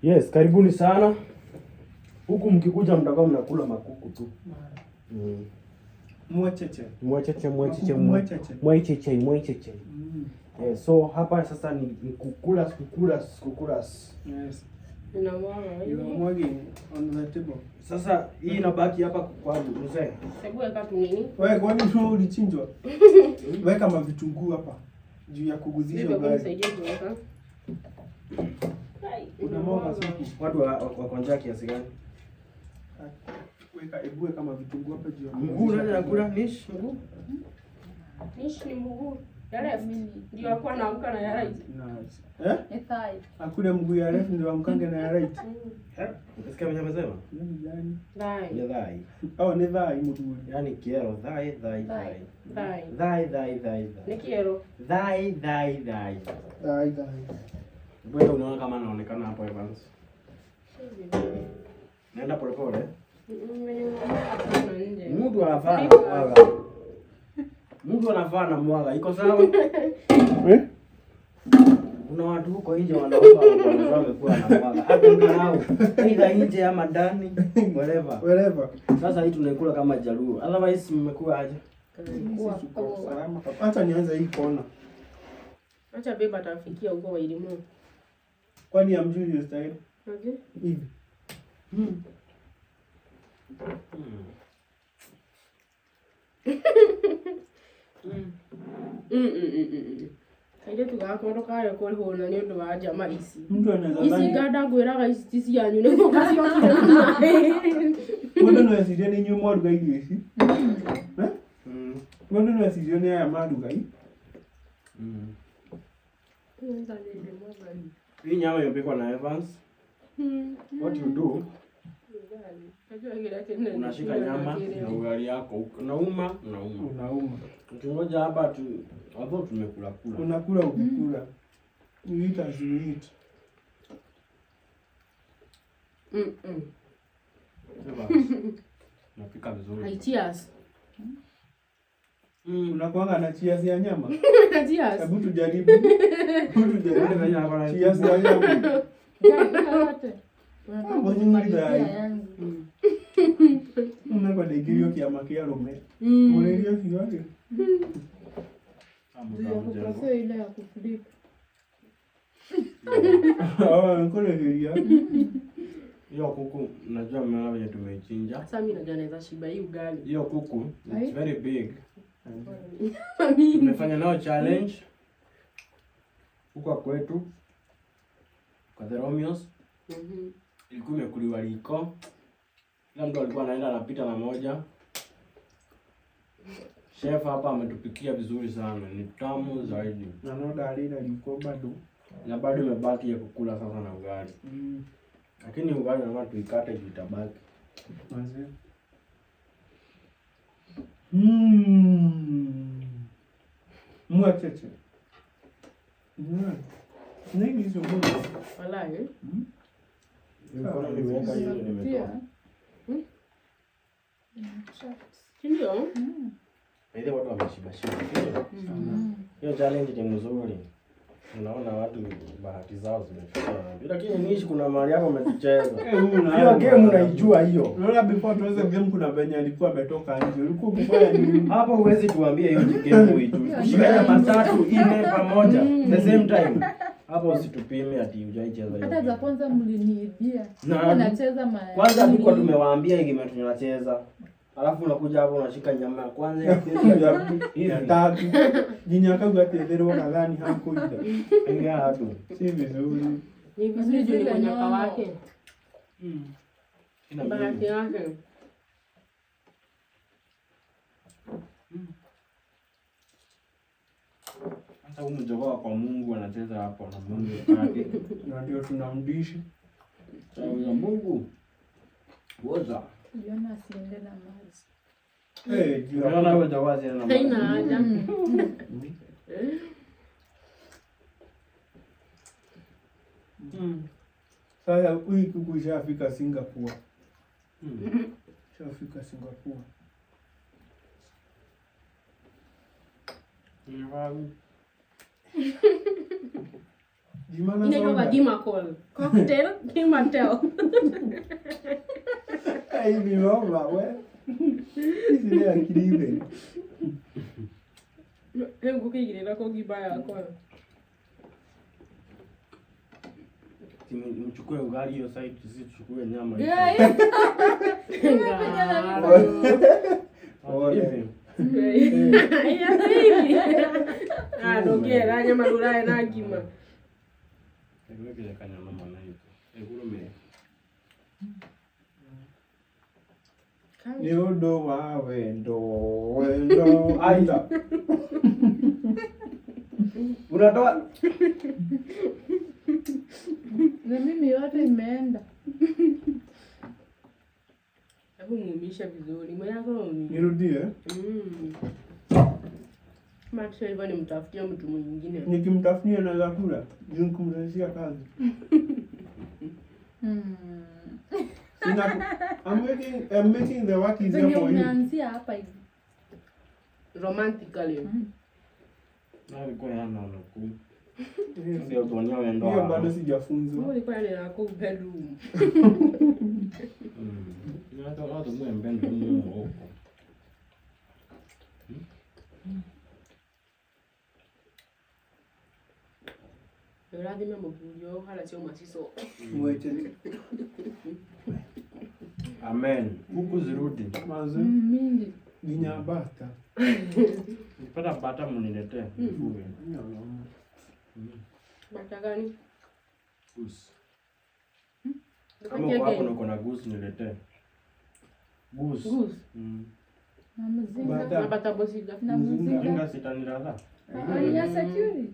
Yes, karibuni sana. Huku mkikuja mtakuwa mnakula makuku tu. Mwacheche. Yes, so hapa sasa ni kukula. Yes. Inamwaga on the table. Sasa hii inabaki hapa kwa mzee. Hebu weka tu nini? Wewe kwani sio ulichinjwa? Weka mavitunguu hapa juu ya kuguzisha ugali. Nisaidie kuweka. Unamwaga supu. Watu wako njaa kiasi gani? Weka kama vitunguu hapa juu ya Mguu nani anakula nish mguu? Nish ni mguu. Ya left ndio alikuwa anaamka na ya right. Nice. Ni thigh. Hakuna mguu ya left ndio amkange na ya right. Unasikia mwenye amesema? Nani gani? Thigh. Ni thigh. Oh, ni thigh mguu. Yaani kiero thigh. Ni kiero. Thigh. Wewe unaona kama anaonekana hapo Evans? Naenda polepole. Mtu anafaa na mwaga. Iko sawa? Kuna watu huko nje wanaomba wamekuwa na mwaga. Hata nao aidha nje ama ndani, wherever. Sasa hii tunaikula kama Jaluo. Otherwise mmekuwa aje? Salama. Acha nianze hii kona. Acha beba atafikia huko wa elimu. Kwani amjui hiyo style? Okay. Hivi. Kaide tugakorwo kayo kuri hona ni undu wa njama ici. Mtu anaweza Ici ngada ngwiraga ici ci yanyu ni mukaciokire. Mundu no asiria ni nyumo ruga irio ici. Mundu no asiria ni aya maruga i. Hii nyama imepikwa na Evans. What you do? Unashika nyama na ugali yako. Unauma. Ukingoja hapa tu hapo tumekula. Unakula ukikula. You eat as you eat. Napika vizuri. Hai cheers. Unakuanga na cheers ya nyama? Cheers. Hebu tujaribu. Cheers ya nyama. Kwa degirio kiama kia rume. Murerio kiyote. Sio ile ya kuflip. Nkolegeria. Hiyo kuku najua mmeona venye tumeichinja. Sasa mimi najua naweza shiba hii ugali. Hiyo kuku it's very big. Tumefanya nao challenge huko kwetu kwa The Romeos. Ilikuwa imekuliwa liko. Kila mtu alikuwa anaenda anapita na moja. Chef hapa ametupikia vizuri sana. Ni tamu zaidi. Na noda alina liko bado. Na bado imebaki ya kukula sasa na ugali. Lakini ugali na watu ikate itabaki. Manze. Mwacheche. Nini hizo mbona? Walai. Nilikuwa nimeweka hiyo nimetoa. Ndio. Ile watu wameshiba. Hiyo challenge ni nzuri. Unaona watu bahati zao zimefika. Lakini niishi kuna mahali hapo umetucheza. Hiyo game unaijua hiyo. Unaona before tuanze game kuna venye alikuwa ametoka nje. Ulikuwa ukifanya nini? Hapo huwezi tuambie hiyo game huitu. Kushikana matatu ine pamoja the same time. Hapo usitupime ati hujaicheza hiyo. Hata za kwanza mliniibia. Nacheza kwanza tulikuwa tumewaambia hii game tunacheza. Alafu unakuja hapo unashika nyama ya kwanza ya pili ya tatu. Jinyaka gatethero nadhani hapo ida. Ingia hapo. Si vizuri. Ni vizuri juu ni nyaka wake. Ina Bahati yake. Sasa huyu mjogoo kwa Mungu anacheza hapo na Mungu yake. Na ndio tunamdishi. Sasa Mungu. Woza. Yona asiende na maji. Unaona wewe jawazi na maji. Haina haja. Sasa huyu kuku ishafika Singapore. Ishafika Singapore. Inaitwa Gimakol. Cocktail Gimatel. Hivi mama wewe. Hizi ni akili hivi. Hebu kukigirira ko gibaya kwa. Mchukue ugali hiyo side, sisi tuchukue nyama hiyo. Nogera nyama rurae na ngima. Kile kanyama mwana hiyo. Egurume. Ni undo wa wendo aida. Unatoa Na mimi yote imeenda. Hebu mumisha vizuri. Mwanako ni. Nirudie. Macho hivyo nimtafutia mtu mwingine. Nikimtafunia na chakula, nikumrahisishia kazi. I'm making the work easier Venye for you. umeanzia hapa hivi. Romantically. na alikuwa yana naku. Ndio tuonye wendo. Hiyo bado sijafunzwa. Mbona kwa ile yako bedroom? Ni hata mwe mbendo huko. Lazima mbuyo hala sio masiso. Mweche. Amen. Huku zirudi. Mazo. Mingi. Ginyabata. Nipata bata mniletee. Mfuge. Bata gani? Goose. Kama uko hapo na uko na goose niletee. Goose. Goose. Na mzinga. Bata. Na bata bosiga. Na mzinga. Mzinga sitaniraza. Ya security.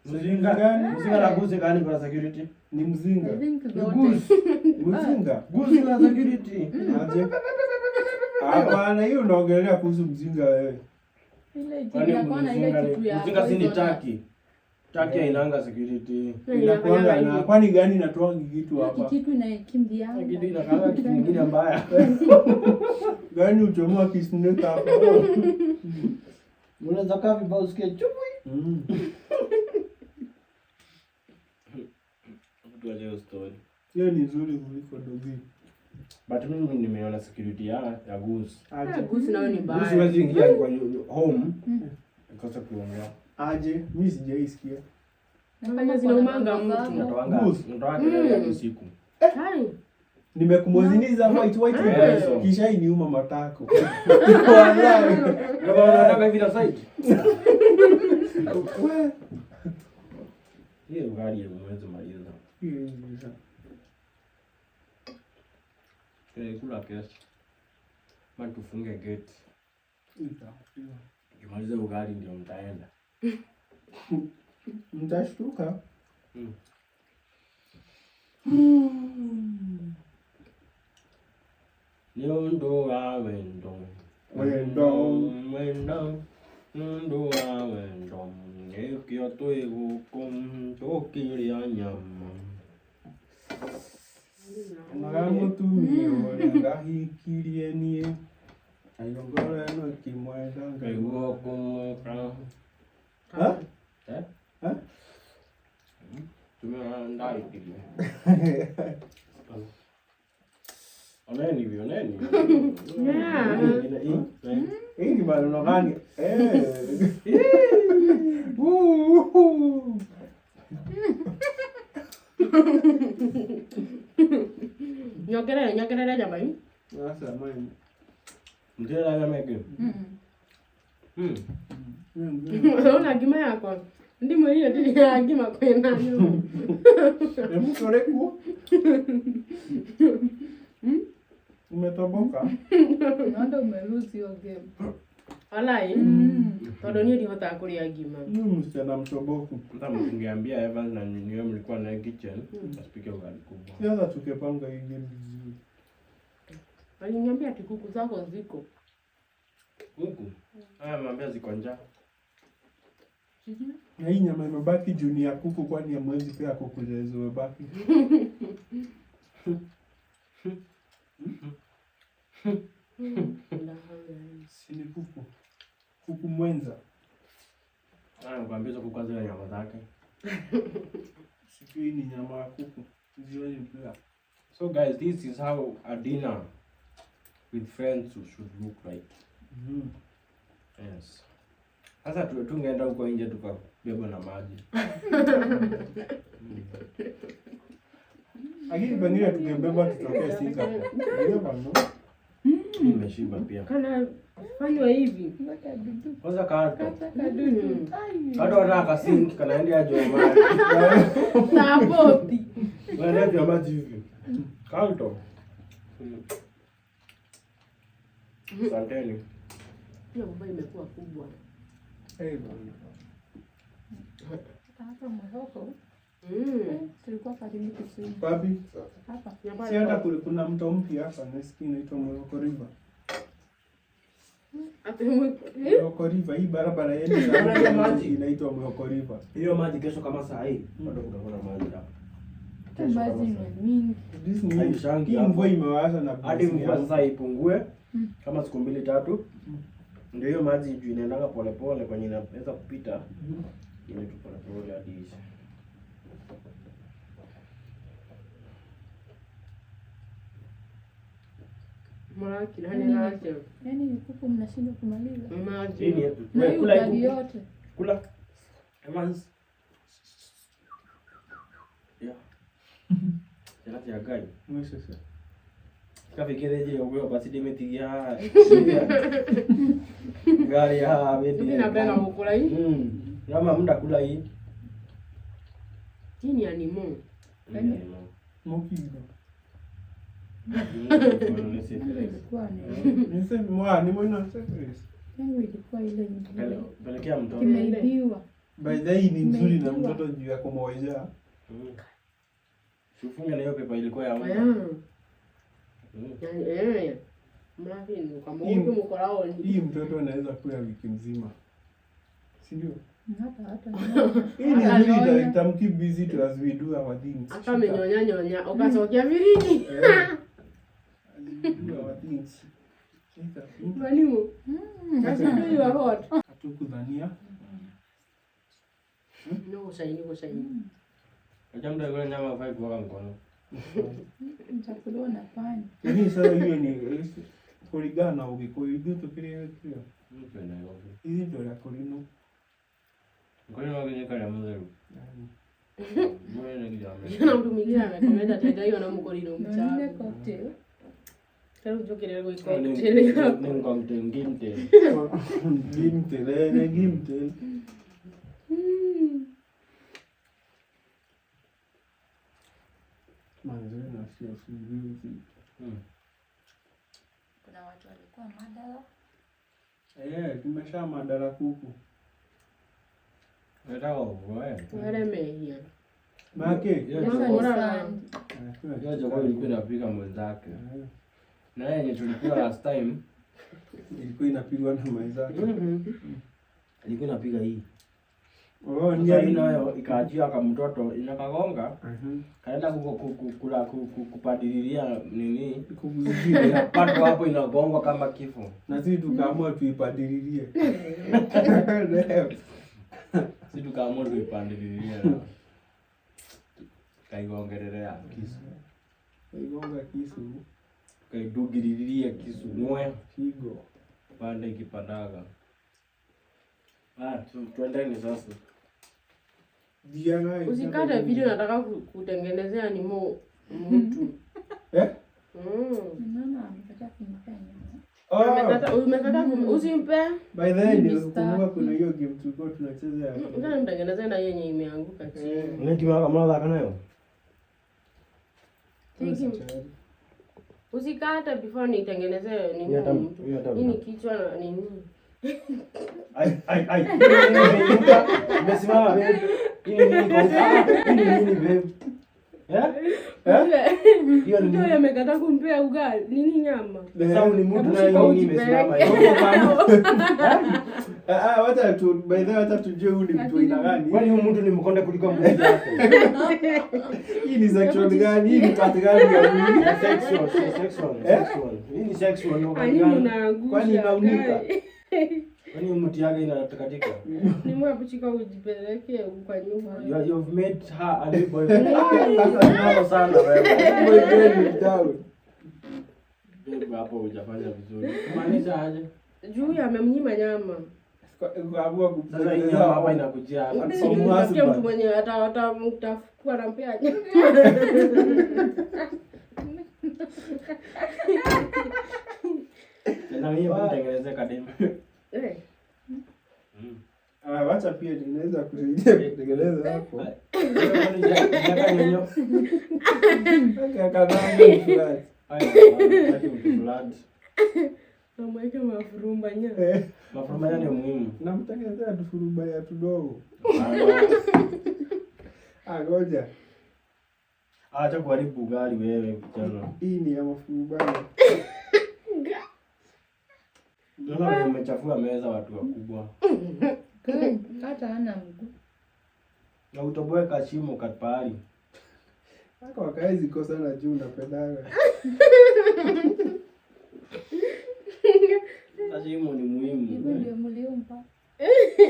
Mzinga gani? Mzinga la goose gani kwa security? Ni mzinga. I think Ni zote. goose. Mzinga. Goose la security. Aje. Hapana, hiyo unaongelea kuhusu mzinga wewe. Ile Kwani jibu ya kwana ile kitu ya. mzinga si ni taki. Taki hainanga security. Inakuanga na kwani gani inatoa kitu hapa? Kitu inakimbia. Kitu inakanga kitu kingine mbaya. Gani uchomoa kisnake hapa? Unaweza kaa vibao usikie chupi. Mtu leo story. Hiyo ni nzuri kuliko dogi. But mimi nimeona security ya goose. Aje. Goose nayo ni Goose mbaya. huwezi ingia kwa home. Kosa kuongea. Aje, mimi sijaisikia. Kama zinaumanga mtu. Natoanga. Goose. Natoanga ile usiku. Hai. Nimekumoziniza white Yeah. kisha iniuma matako. Wallahi. Ndio unataka hivi na side. Hiyo gari ya mwezi maliza. Kula kesho. Maana tufunge gate. Ukimaliza ugali ndio mtaenda. Mtashtuka. Nyondo wa wendo. Wendo. Nyondo wa wendo. Ekyo tuigukum tukiria nyama. Nagamutumio ngahikirie nie. Ayongora no kimwenda Kaiguo kumuka. Ha? Ha? Tumeandaa hivi. Oneni hivyo, oneni. Hii ni maneno gani? Nyogerere jamani. Sasa mimi. Mtela na meke. Unaona gima yako. Ndimo hiyo tili ya gima kwenda nayo. Hebu koreku. Umetoboka? Naona umelose hiyo game. Walai. Todo ni hota kulia gima. Mimi msichana mtoboku. Mta mngeambia Evans na niwe mlikuwa na kitchen, asipike ugali kubwa. Sasa tukepanga hii game vizuri. Aliniambia ati kuku zako ziko. Huku. Haya mwambia ziko njaa. Na hii nyama imebaki juu ni ya kuku, kwani hamwezi pia kuku zilizobaki. Si ni kuku. Kuku mwenza. Haya mwambia kuku kwanza nyama zake. Hii ni nyama ya kuku. Jioni pia. So guys, this is how a dinner with friends should look like. Yes. Sasa tungeenda huko nje tukabeba na maji. Lakini pengine tungebeba tutokee Singapore. Ndio bado. Nimeshiba pia. Kana fanywa hivi. Kwanza kato. Kadudu. Kato wanataka sink kanaenda aje ya maji. Na poti. Wanaenda ya maji hivi. Kato. Asanteni. Hiyo mbao imekuwa kubwa. Bwana. Hapa Morocco. Tulikuwa karibu kusini. Wapi? Hapa. Si hata kuna mto mpya hapa nasikia inaitwa Morocco River. Morocco River, hii barabara yenu ya maji inaitwa Morocco River. Hiyo maji kesho kama saa hii bado kutakuwa na maji hapa. Maji ni mingi. Hii mvua imewasha na hadi mvua sasa ipungue kama siku 2-3. Ndio hiyo maji juu inaendanga polepole kwenye inaweza kupita. Inaitwa polepole hadi isha. Maraki nani naacha. Yaani kuku mnashindwa kumaliza. Maji. Hii ni Na hiyo kula ugali yote. Kula. Evans. Yeah. Yanati ya gai. Mwisho sasa. Kafikireje wewe basi dimetigia. Gari ya Mimi napenda kukula hii. Kama mda kula hii. Hii ni animo. Mokigo. Ilikuwa Niseme ni mwana surprise. yangu ilikuwa ile nyingine. Pelekea mtoto. Kimeibiwa. By the way ni nzuri na mtoto juu ya kumwojea. Ufunge na hiyo pepa ilikuwa ya Aya. Yani mlafi ni kama huko mkolao ni. Hii mtoto anaweza kula wiki nzima. Si ndio? Hata. Hii ni nzuri itamki busy to as we do our things. Hata menyonya ukatokea virini. Do our things. Mwalimu. Sasa ndio you are hot. Hatukudhania. No shaini. Jambo ile nyama hafai kuweka mkono. Nitakuliwa na pani. Lakini sasa hiyo ni kuligana ukikoyo vitu kile kile. Mpenda hiyo. Hizi ndio ya kolino. Mkono wake ni kama mzee. Mbona ni kijana? Yana mtu mwingine amekomenda tega hiyo na mkolino Ndio mchana. cocktail. Kero jokere go Cocktail. Ni ngimte. Gimte. Manzuri na sio sisi. Kuna watu walikuwa madala. Tumesha madara kuku. Nataka wewe. Wale mehia. Make. Hiyo chakula ilikuwa inapika mwenzake. Na yeye yenye tulikuwa last time Ilikuwa inapigwa na mwenzake. ilikuwa inapiga hii. Ndio Nayo ikaachia kama mtoto inakagonga. Kaenda kula kupadililia nini? Kukuzidia. Inapatwa hapo inagongwa kama kifo. Na sisi tukaamua tuipadililie. Sisi tukaamua tuipandililia. Kaigongelelea kisu. Kaigonga kisu. Kaidugililia kisu moya Kigo. pande ikipandaga. Tuendeni sasa. Usikate video, nataka kutengenezea ni mtu. Mama amepata kunifanya. Umekata usimpe. By the way, nilikumbuka kuna hiyo game tulikuwa tunacheza ya. Nataka mtengenezee na yenye imeanguka chini. Unakimaka mala kanayo? Usikate before nitengenezee ni mtu. Nini kichwa na nini? Ai. Umesimama babe. Nini babe? Hiyo ni ndio yamekata kumpea ugali. Nini nyama? Sasa ni mtu na nini imesimama Wacha tu by the way wacha tujue huyu ni mtu aina gani. Kwani huyu mtu ni mkonde kuliko mtu wako? Hii ni sexual gani? Hii ni part gani ya mwili? Sexual. Hii ni sexual. Kwani unaangusha? Kwani inaunika? Kwani mti yake inatakatika? Ni mwa kuchika ujipeleke kwa nyuma. You've made her a new boyfriend. Nalo sana wewe. Boyfriend mtawe. Babe hapo hujafanya vizuri. Kumaanisha aje? Juu amemnyima nyama. Kuamua Sasa hii nyama hapa inakujia hapa. Nasikia mtu mwenye atamtafuta anampea nyama. Na mimi nitengeneze kadem. Eh. Wacha pia ninaweza kusaidia kutengeneza hapo. Jaka nyonyo. Kaka nangu fulani. Blood. Amweke mafurumba nya. Mafurumba ni muhimu. Namtengenezea tufurumba ya tudogo. Ngoja. Acha kuharibu gari wewe kijana. Hii ni ya mafurumba. Ndio umechafua meza watu wakubwa. Hata hana mguu. Na utoboe kashimo kapahali. Haka wakaezi kosa na juu napendaga. Kashimo ni muhimu. Hivyo ndio mliumba.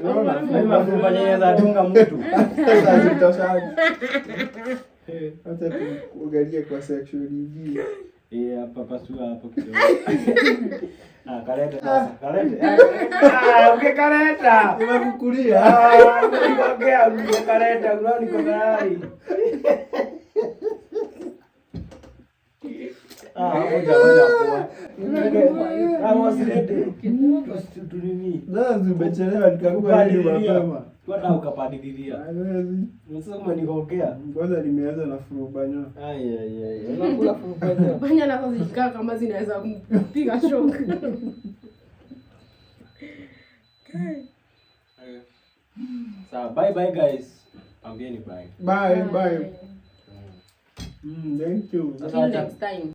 Unaona? Mimi mafurumba yenyewe dunga mtu. Sasa zitoshaje. Acha tuangalie kwa section nyingine. Hapa pasua hapo kidogo. Kaleta sasa. Kaleta. Ukikaleta. Nimekukulia. Ongea ukikaleta, unaona niko tayari. Hapo jamani hapo. Wasilete. Tunini. Sasa umechelewa nikakupa hili mapema. Hata ukapadilia. Sasa umenigongea. Ngoja nimeanza na furubanya. Ai. Unakula furubanya. Banya na sasa zikaa kama zinaweza kupiga shock. So bye guys. Ambieni bye. Bye. Thank you. Till next time.